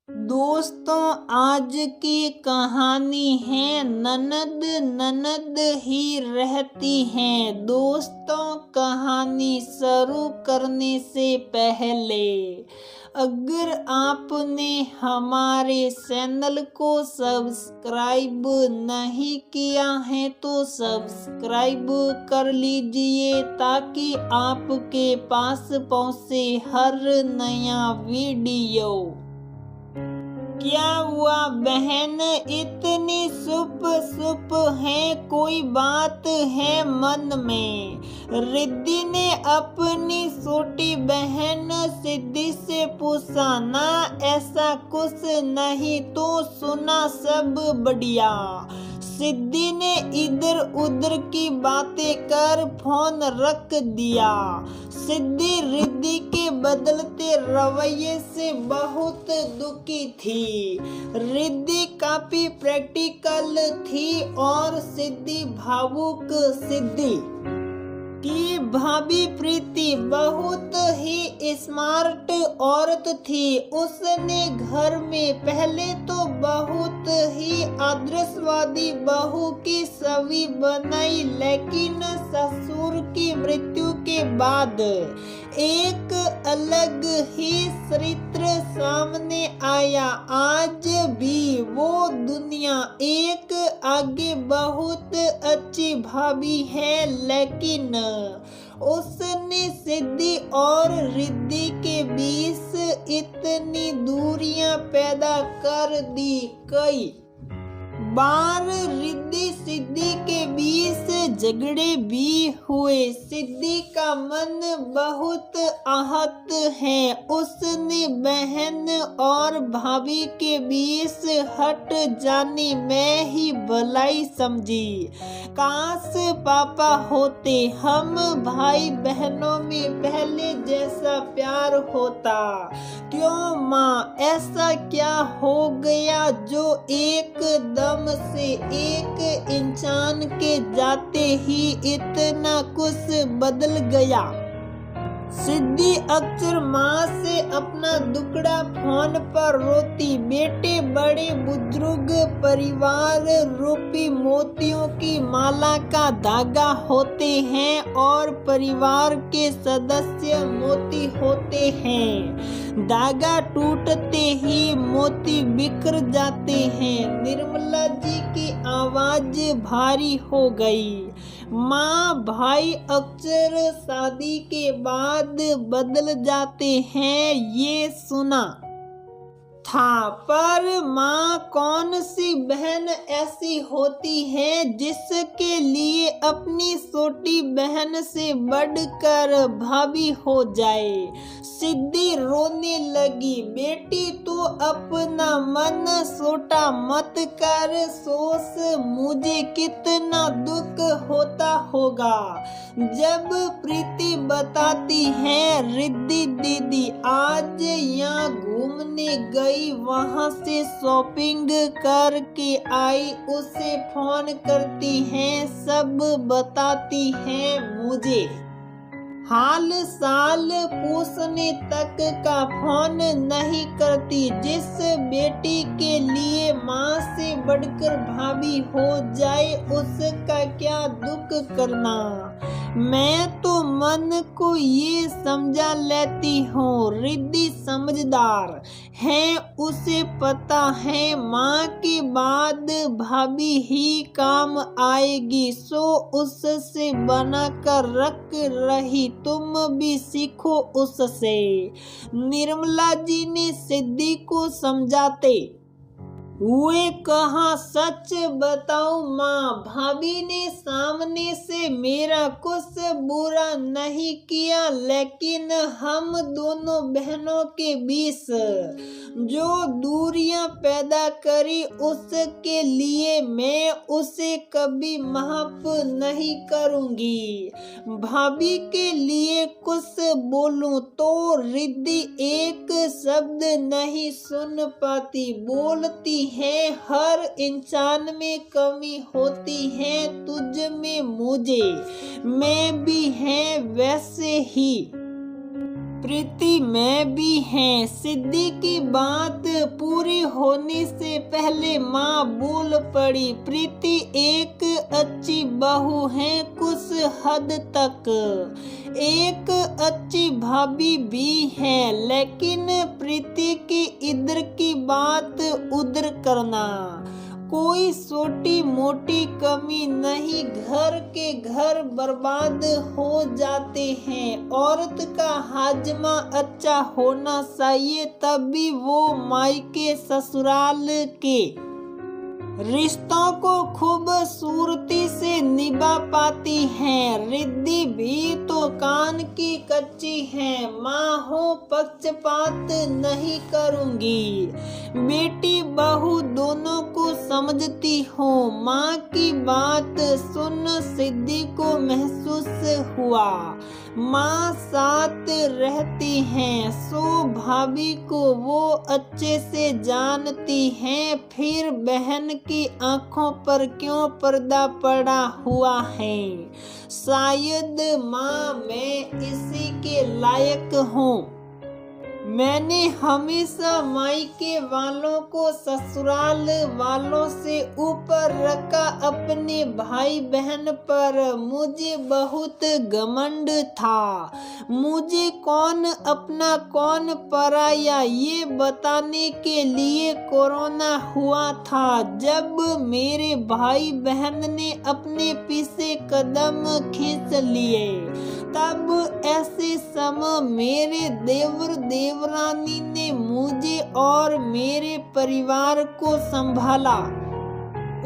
दोस्तों, आज की कहानी है ननद ननद ही रहती हैं। दोस्तों, कहानी शुरू करने से पहले अगर आपने हमारे चैनल को सब्सक्राइब नहीं किया है तो सब्सक्राइब कर लीजिए ताकि आपके पास पहुंचे हर नया वीडियो। क्या हुआ बहन, इतनी चुप है, कोई बात है मन में? रिद्धि ने अपनी छोटी बहन सिद्धि से पूछा। ना, ऐसा कुछ नहीं, तो सुना सब बढ़िया। सिद्धि ने इधर उधर की बातें कर फोन रख दिया। सिद्धि रिद्धि के बदलते रवैये से बहुत दुखी थी। रिद्धि काफी प्रैक्टिकल थी और सिद्धि भावुक। सिद्धि की भाभी प्रीति बहुत ही स्मार्ट औरत थी। उसने घर में पहले तो बहुत ही आदर्शवादी बहू की छवि बनाई, लेकिन ससुर की मृत्यु के बाद एक अलग ही चरित्र सामने आया। आज भी वो दुनिया एक आगे बहुत अच्छी भाभी है, लेकिन उसने सिद्धि और रिद्धि के बीच इतनी दूरियां पैदा कर दी। कई बार रिद्धि सिद्धि के बीच झगड़े भी हुए। सिद्धि का मन बहुत आहत है। उसने बहन और भाभी के बीच हट जाने में ही भलाई समझी। काश पापा होते, हम भाई बहनों में पहले जैसा प्यार होता। क्यों माँ, ऐसा क्या हो गया जो एकदम से एक इंसान के जाते ही इतना कुछ बदल गया? सिद्धि अक्सर माँ से अपना दुखड़ा फोन पर रोती। बेटे बड़े बुजुर्ग परिवार रूपी मोतियों की माला का धागा होते हैं और परिवार के सदस्य मोती होते हैं। धागा टूटते ही मोती बिखर जाते हैं। निर्मला जी की आवाज भारी हो गई। माँ भाई अक्सर शादी के बाद बदल जाते हैं, ये सुना था, पर माँ कौन सी बहन ऐसी होती है जिसके लिए अपनी छोटी बहन से बढ़कर भाभी हो जाए? सिद्धि रोने लगी। बेटी तू अपना मन छोटा मत कर, सोच मुझे कितना दुख होता होगा जब प्रीति बताती है रिद्धि दीदी आज यहाँ घूमने गई, वहाँ से शॉपिंग करके आई, उसे फोन करती हैं, सब बताती हैं मुझे। हाल साल पूछने तक का फोन नहीं करती। जिस बेटी के लिए माँ से बढ़कर भाभी हो जाए उसका क्या दुख करना। मैं तो मन को ये समझा लेती हूँ रिद्धि समझदार है, उसे पता है माँ के बाद भाभी ही काम आएगी, सो उससे बना कर रख रही, तुम भी सीखो उससे। निर्मला जी ने सिद्धि को समझाते हुए कहा। सच बताओ माँ, भाभी ने सामने से मेरा कुछ बुरा नहीं किया, लेकिन हम दोनों बहनों के बीच जो दूरियां पैदा करी उसके लिए मैं उसे कभी माफ नहीं करूंगी। भाभी के लिए कुछ बोलूं तो रिद्धि एक शब्द नहीं सुन पाती। बोलती है हर इंसान में कमी होती है, तुझ में मुझे में भी है वैसे ही। प्रीति में भी है। सिद्धि की बात पूरी होने से पहले माँ बोल पड़ी, प्रीति एक अच्छी बहू है कुछ हद तक, एक अच्छी भाभी भी है, लेकिन प्रीति की इधर की बात उधर करना कोई छोटी मोटी कमी नहीं, घर के घर बर्बाद हो जाते हैं। औरत का हाजमा अच्छा होना चाहिए, तभी वो मायके ससुराल के रिश्तों को खूबसूरती से निभा पाती हैं। रिद्धि भी तो कान की कच्ची है, माँ हो पक्षपात नहीं करूँगी, बेटी बहू दोनों को समझती हूँ। माँ की बात सुन सिद्धि को महसूस हुआ माँ साथ रहती हैं, सो भाभी को वो अच्छे से जानती हैं, फिर बहन की आंखों पर क्यों पर्दा पड़ा हुआ है। शायद माँ मैं इसी के लायक हूँ। मैंने हमेशा मायके वालों को ससुराल वालों से ऊपर रखा, अपने भाई बहन पर मुझे बहुत घमंड था। मुझे कौन अपना कौन पराया ये बताने के लिए कोरोना हुआ था। जब मेरे भाई बहन ने अपने पीछे कदम खींच लिए, तब ऐसे समय मेरे देवर देवरानी ने मुझे और मेरे परिवार को संभाला।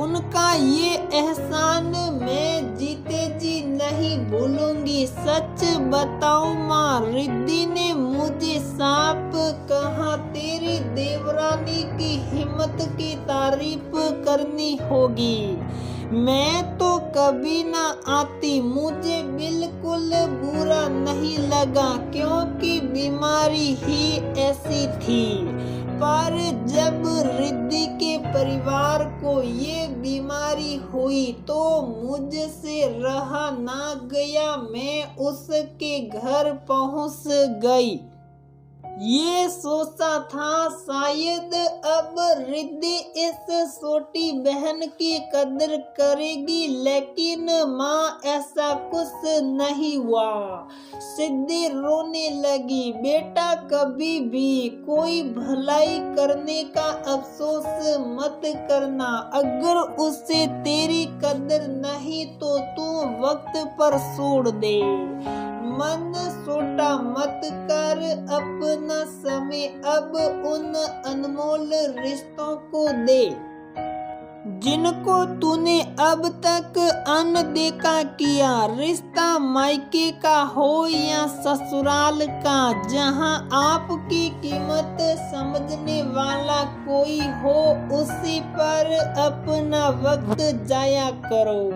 उनका ये एहसान मैं जीते जी नहीं भूलूंगी। सच बताऊं माँ, रिद्धि ने मुझे साफ कहा, तेरी देवरानी की हिम्मत की तारीफ करनी होगी। मैं तो कभी ना आती, मुझे बिल्कुल बुरा नहीं लगा, क्योंकि बीमारी ही ऐसी थी। पर जब रिद्धि के परिवार को ये बीमारी हुई तो मुझसे रहा ना गया, मैं उसके घर पहुंच गई। ये सोचा था शायद अब रिद्धि इस छोटी बहन की कदर करेगी, लेकिन माँ ऐसा कुछ नहीं हुआ। सिद्धि रोने लगी, बेटा कभी भी कोई भलाई करने का अफसोस मत करना। अगर उससे तेरी कदर नहीं तो तू वक्त पर छोड़ दे। मन छोटा मत कर, अपना समय अब उन अनमोल रिश्तों को दे जिनको तूने अब तक अनदेखा किया। रिश्ता मायके का हो या ससुराल का, जहां आपकी कीमत समझने वाला कोई हो, उसी पर अपना वक्त जाया करो।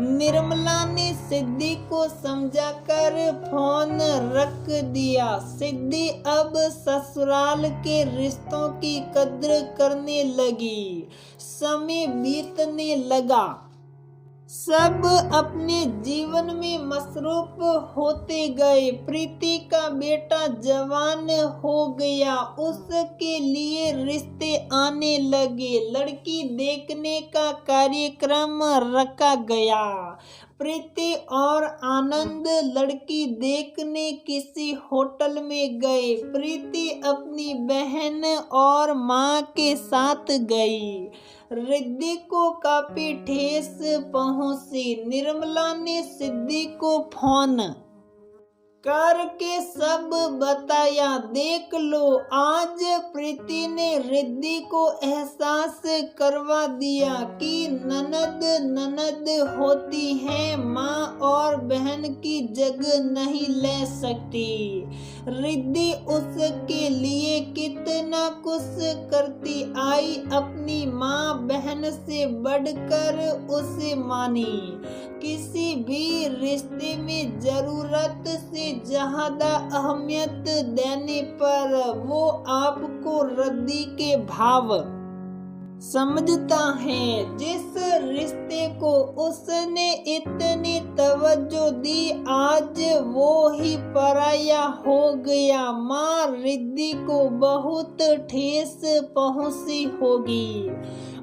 निर्मला ने सिद्धि को समझाकर फोन रख दिया। सिद्धि अब ससुराल के रिश्तों की कद्र करने लगी। समय बीतने लगा, सब अपने जीवन में मसरूफ होते गए। प्रीति का बेटा जवान हो गया, उसके लिए रिश्ते आने लगे। लड़की देखने का कार्यक्रम रखा गया। प्रीति और आनंद लड़की देखने किसी होटल में गए। प्रीति अपनी बहन और माँ के साथ गई। रिद्धि को काफी ठेस पहुंची। निर्मला ने सिद्धि को फोन करके सब बताया। देख लो, आज प्रीति ने रिद्धि को एहसास करवा दिया कि ननद ननद होती है, माँ और बहन की जगह नहीं ले सकती। रिद्धि उसके लिए कितना कुछ करती आई, अपनी माँ बहन से बढ़कर उसे मानी। किसी भी रिश्ते में जरूरत से ज्यादा अहमियत देने पर वो आपको रद्दी के भाव समझता है। जिस रिश्ते को उसने इतनी तवज्जो दी, आज वो ही पराया हो गया। माँ रिद्धि को बहुत ठेस पहुंची होगी।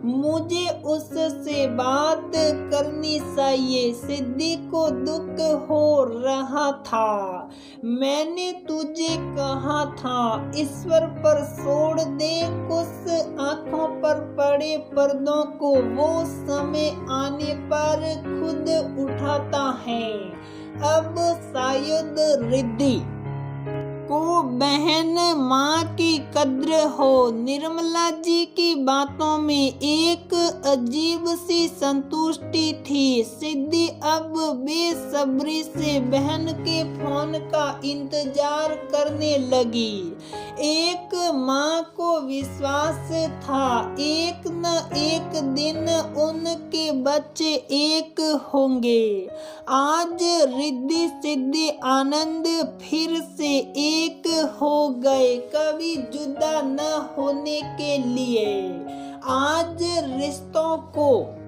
मुझे उससे बात करनी चाहिए। सिद्धि को दुख हो रहा था। मैंने तुझे कहा था ईश्वर पर छोड़ दे कुछ आंखों पर पड़े पर्दों को, वो समय आने पर खुद उठाता है। अब शायद रिद्धि को बहन माँ की कद्र हो। निर्मला जी की बातों में एक अजीब सी संतुष्टि थी। सिद्धि अब बेसब्री से बहन के फोन का इंतजार करने लगी। एक माँ को विश्वास था एक न एक दिन उनके बच्चे एक होंगे। आज रिद्धि सिद्धि आनंद फिर से एक हो गए, कभी जुदा न होने के लिए। आज रिश्तों को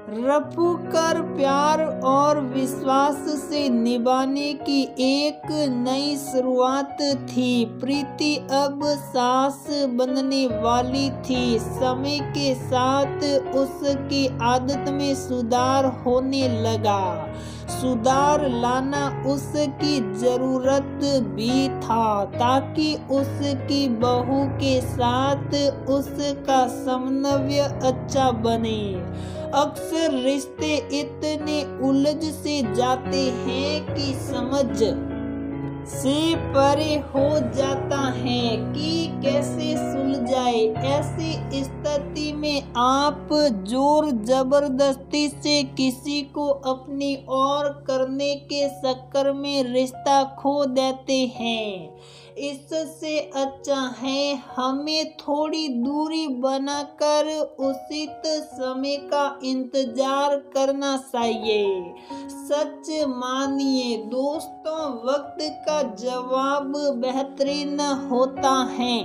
रफू कर प्यार और विश्वास से निभाने की एक नई शुरुआत थी। प्रीति अब सास बनने वाली थी। समय के साथ उसकी आदत में सुधार होने लगा। सुधार लाना उसकी जरूरत भी था ताकि उसकी बहू के साथ उसका समन्वय अच्छा बने। अक्सर रिश्ते इतने उलझ से जाते हैं कि समझ से परे हो जाता है कि कैसे सुलझाए। ऐसी स्थिति में आप जोर जबरदस्ती से किसी को अपनी ओर करने के चक्कर में रिश्ता खो देते हैं। इससे अच्छा है हमें थोड़ी दूरी बनाकर उचित समय का इंतजार करना चाहिए। सच मानिए दोस्तों, वक्त का जवाब बेहतरीन होता है।